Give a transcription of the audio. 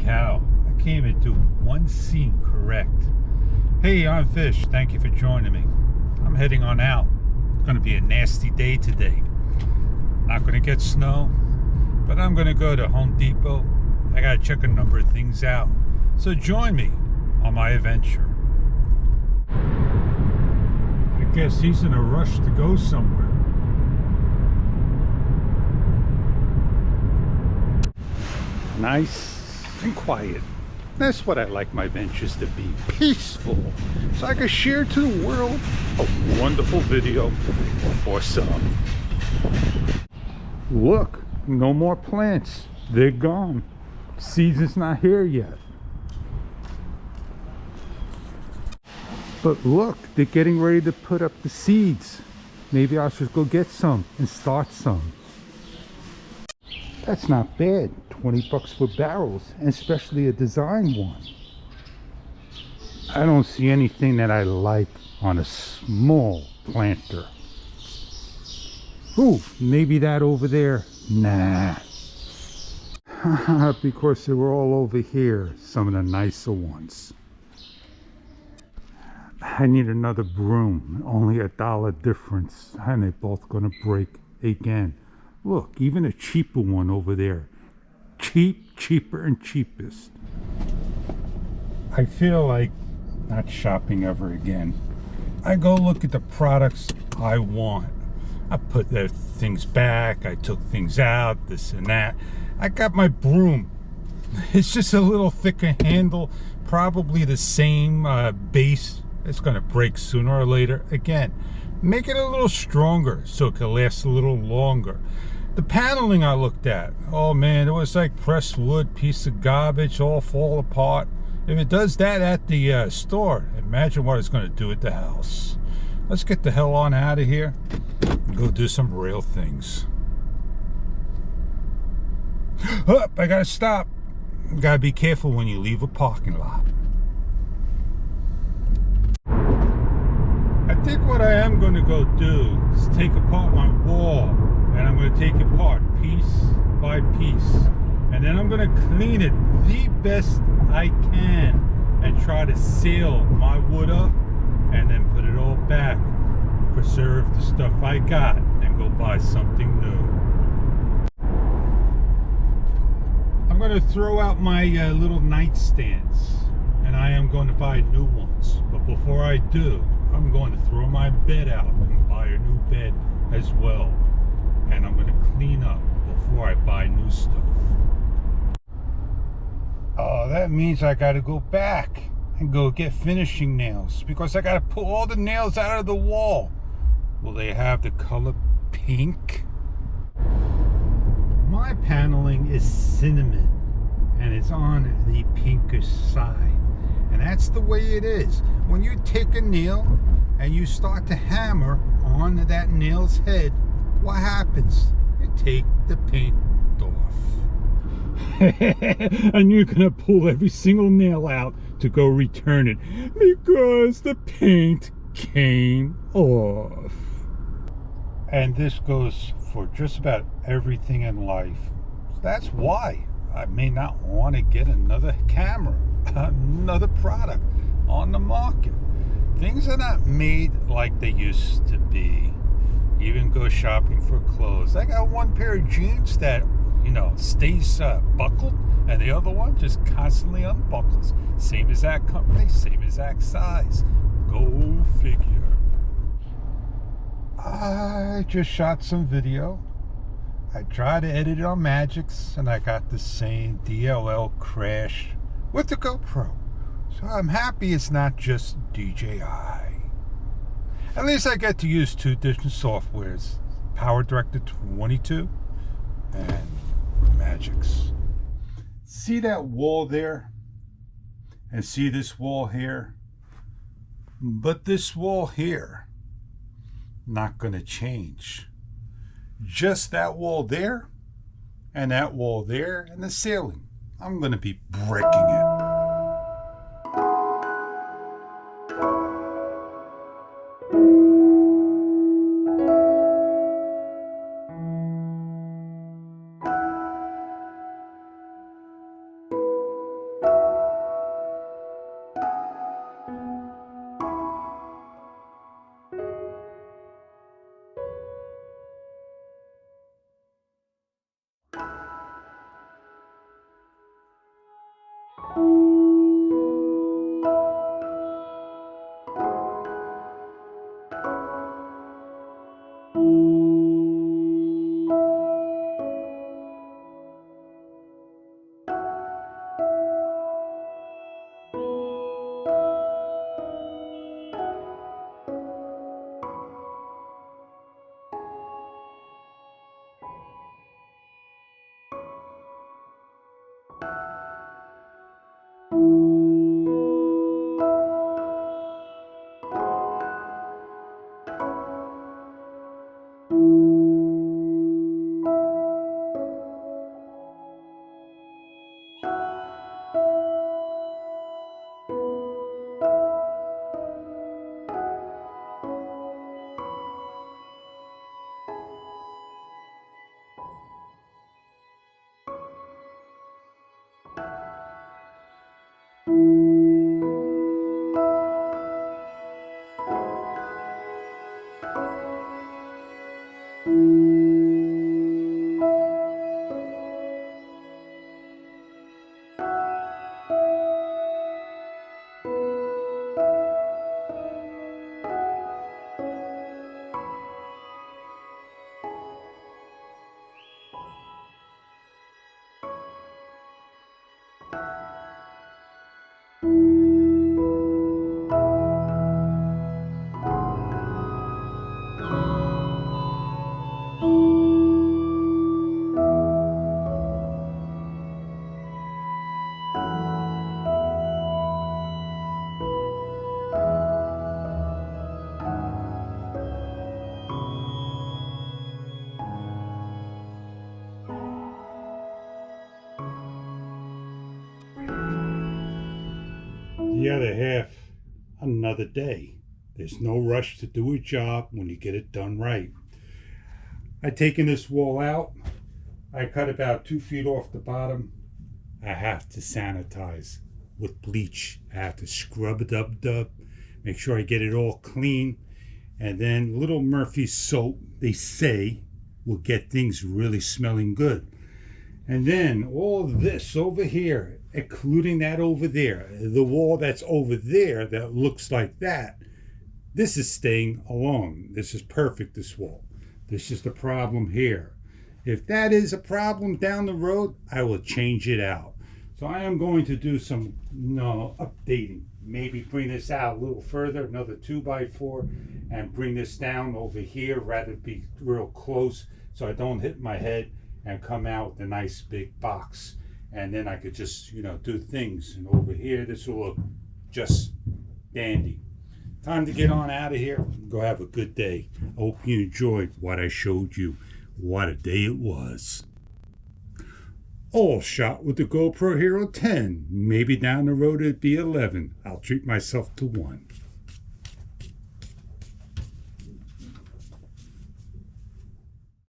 cow. I can't even do one scene correct. Hey, I'm Fish. Thank you for joining me. I'm heading on out. It's going to be a nasty day today. Not going to get snow, but I'm going to go to Home Depot. I got to check a number of things out. So join me on my adventure. I guess he's in a rush to go somewhere. Nice and quiet. That's what I like my ventures to be. Peaceful. So I can share to the world a wonderful video for some. Look, no more plants. They're gone. Season's not here yet. But look, they're getting ready to put up the seeds. Maybe I should go get some and start some. That's not bad. 20 bucks for barrels, and especially a design one. I don't see anything that I like on a small planter. Ooh, maybe that over there. Nah. Because they were all over here, some of the nicer ones. I need another broom, only $1 difference, and they're both gonna break again. Look, even a cheaper one over there. Cheap, cheaper, and cheapest. I feel like not shopping ever again. I go look at the products I want. I put the things back, I took things out, this and that. I got my broom. It's just a little thicker handle, probably the same base. It's gonna break sooner or later. Again, make it a little stronger so it can last a little longer. The paneling I looked at, oh man, it was like pressed wood, piece of garbage, all fall apart. If it does that at the store, imagine what it's gonna do at the house. Let's get the hell on out of here and go do some real things. Oh, I gotta stop. You gotta be careful when you leave a parking lot. I think what I am going to go do is take apart my wall, and I'm going to take it apart piece by piece, and then I'm going to clean it the best I can and try to seal my wood up and then put it all back, preserve the stuff I got, and go buy something new. I'm going to throw out my little nightstands, and I am going to buy new ones, but before I do, I'm going to throw my bed out and buy a new bed as well. And I'm going to clean up before I buy new stuff. Oh, that means I got to go back and go get finishing nails, because I got to pull all the nails out of the wall. Will they have the color pink? My paneling is cinnamon, and it's on the pinkish side. And that's the way it is. When you take a nail and you start to hammer on that nail's head, what happens? You take the paint off. And you're gonna pull every single nail out to go return it because the paint came off. And this goes for just about everything in life. That's why I may not want to get another camera, another product on the market. Things are not made like they used to be. Even go shopping for clothes. I got one pair of jeans that, stays buckled, and the other one just constantly unbuckles. Same exact company, same exact size. Go figure. I just shot some video. I tried to edit it on Magix, and I got the same DLL crash with the GoPro. So I'm happy it's not just DJI. At least I get to use two different softwares, Power Director 22 and Magix. See that wall there? And see this wall here? But this wall here, not gonna change. Just that wall there, and that wall there, and the ceiling. I'm gonna be breaking it. The other half, another day. There's no rush to do a job when you get it done right. I've taken this wall out. I cut about 2 feet off the bottom. I have to sanitize with bleach. I have to scrub it up, make sure I get it all clean. And then Little Murphy's soap, they say, will get things really smelling good. And then all this over here, including that over there, the wall that's over there that looks like that, this is staying alone. This is perfect, this wall. This is the problem here. If that is a problem down the road, I will change it out. So I am going to do some updating. Maybe bring this out a little further, another 2x4, and bring this down over here, rather be real close so I don't hit my head, and come out with a nice big box. And then I could just, do things. And over here, this will look just dandy. Time to get on out of here. Go have a good day. I hope you enjoyed what I showed you. What a day it was. All shot with the GoPro Hero 10. Maybe down the road it'd be 11. I'll treat myself to one.